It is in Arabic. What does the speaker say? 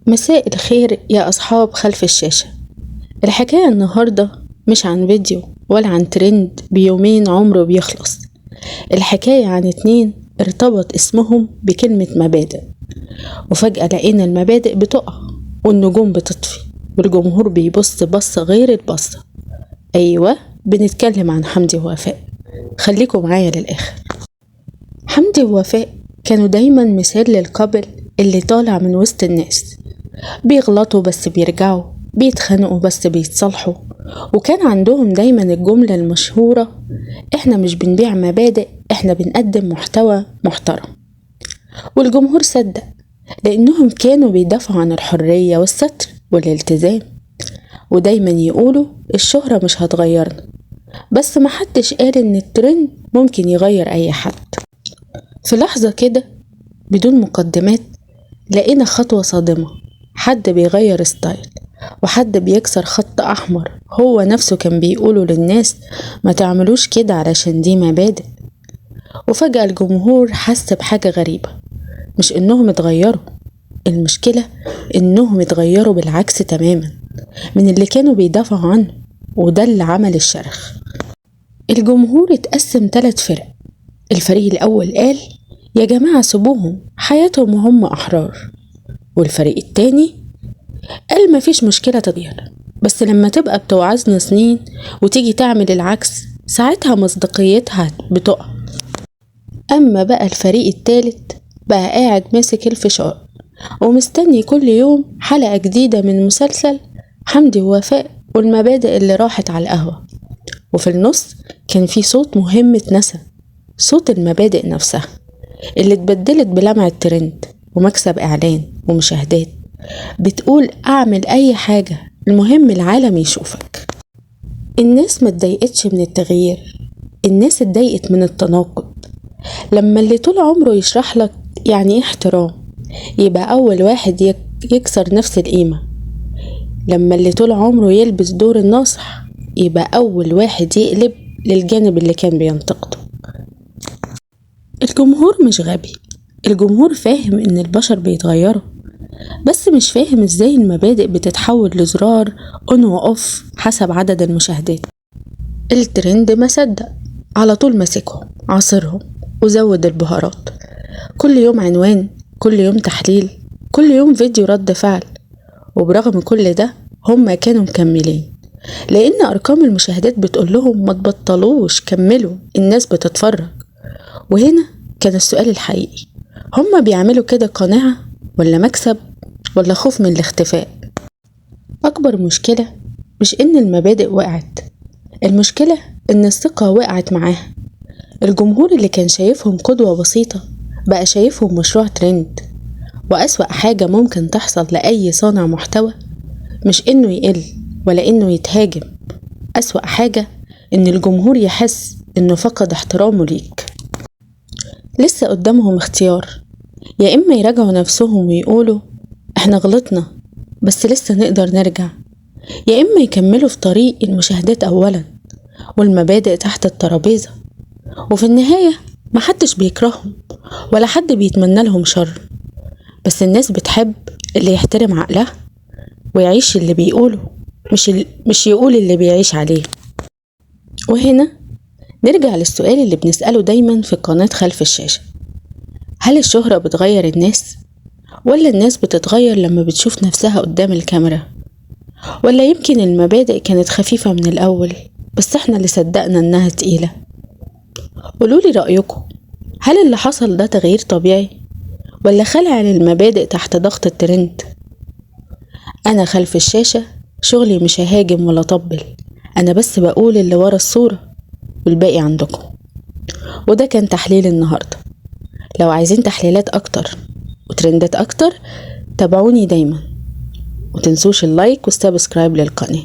مساء الخير يا أصحاب خلف الشاشة. الحكاية النهاردة مش عن فيديو ولا عن ترند بيومين عمره بيخلص. الحكاية عن اتنين ارتبط اسمهم بكلمة مبادئ، وفجأة لقينا المبادئ بتقع والنجوم بتطفي والجمهور بيبص بصة غير البصة. أيوة، بنتكلم عن حمدي ووفاء. خليكم معايا للآخر. حمدي ووفاء كانوا دايما مثال للكابل اللي طالع من وسط الناس، بيغلطوا بس بيرجعوا، بيتخانقوا بس بيتصالحوا، وكان عندهم دايما الجملة المشهورة: احنا مش بنبيع مبادئ، احنا بنقدم محتوى محترم. والجمهور صدق، لانهم كانوا بيدافعوا عن الحرية والستر والالتزام، ودايما يقولوا الشهرة مش هتغيرنا، بس محدش قال ان الترند ممكن يغير اي حد. في لحظة كده بدون مقدمات لقينا خطوة صادمة، حد بيغير ستايل وحد بيكسر خط أحمر هو نفسه كان بيقوله للناس ما تعملوش كده علشان دي مبادئ. وفجأة الجمهور حس بحاجة غريبة، مش إنهم اتغيروا، المشكلة إنهم اتغيروا بالعكس تماما من اللي كانوا بيدافعوا عنه، وده اللي عمل الشرخ. الجمهور اتقسم 3 فرق. الفريق الأول قال يا جماعة سيبوهم، حياتهم وهم أحرار. والفريق التاني قال مفيش مشكلة تغير، بس لما تبقى بتوعظنا سنين وتيجي تعمل العكس ساعتها مصداقيتها بتقع. أما بقى الفريق التالت بقى قاعد ماسك الفشار ومستني كل يوم حلقة جديدة من مسلسل حمدي ووفاء والمبادئ اللي راحت على القهوة. وفي النص كان في صوت مهم اتنسى، صوت المبادئ نفسها اللي اتبدلت بلمع الترند ومكسب إعلان ومشاهدات، بتقول أعمل أي حاجة المهم العالم يشوفك. الناس ما اتضايقتش من التغيير، الناس اتضايقت من التناقض. لما اللي طول عمره يشرح لك يعني ايه احترام يبقى أول واحد يكسر نفس القيمة، لما اللي طول عمره يلبس دور الناصح يبقى أول واحد يقلب للجانب اللي كان بينتقده. الجمهور مش غبي، الجمهور فاهم إن البشر بيتغيروا، بس مش فاهم ازاي المبادئ بتتحول لزرار اون واوف حسب عدد المشاهدات. الترند ما صدق، على طول ماسكهم عاصرهم وزود البهارات، كل يوم عنوان، كل يوم تحليل، كل يوم فيديو رد فعل. وبرغم كل ده هم كانوا مكملين، لان ارقام المشاهدات بتقول لهم ما تبطلوش، كملوا، الناس بتتفرج. وهنا كان السؤال الحقيقي، هم بيعملوا كده قناعة ولا مكسب ولا خوف من الاختفاء؟ أكبر مشكلة مش إن المبادئ وقعت، المشكلة إن الثقة وقعت معاها. الجمهور اللي كان شايفهم قدوة بسيطة بقى شايفهم مشروع ترند. وأسوأ حاجة ممكن تحصل لأي صانع محتوى مش إنه يقل ولا إنه يتهاجم، أسوأ حاجة إن الجمهور يحس إنه فقد احترامه ليك. لسه قدامهم اختيار، يا إما يراجعوا نفسهم ويقولوا احنا غلطنا بس لسه نقدر نرجع، يا إما يكملوا في طريق المشاهدات أولا والمبادئ تحت الترابيزة. وفي النهاية محدش بيكرههم ولا حد بيتمنى لهم شر، بس الناس بتحب اللي يحترم عقلها ويعيش اللي بيقوله، مش يقول اللي بيعيش عليه. وهنا نرجع للسؤال اللي بنسأله دايما في قناة خلف الشاشة: هل الشهرة بتغير الناس؟ ولا الناس بتتغير لما بتشوف نفسها قدام الكاميرا؟ ولا يمكن المبادئ كانت خفيفة من الأول بس احنا اللي صدقنا انها تقيلة؟ قولولي رأيكم، هل اللي حصل ده تغيير طبيعي ولا خلع للمبادئ تحت ضغط الترند؟ أنا خلف الشاشة شغلي مش ههاجم ولا طبل، أنا بس بقول اللي ورا الصورة والباقي عندكم. وده كان تحليل النهاردة. لو عايزين تحليلات أكتر وترندات أكتر تابعوني دايما، وتنسوش اللايك والسبسكرايب للقناة.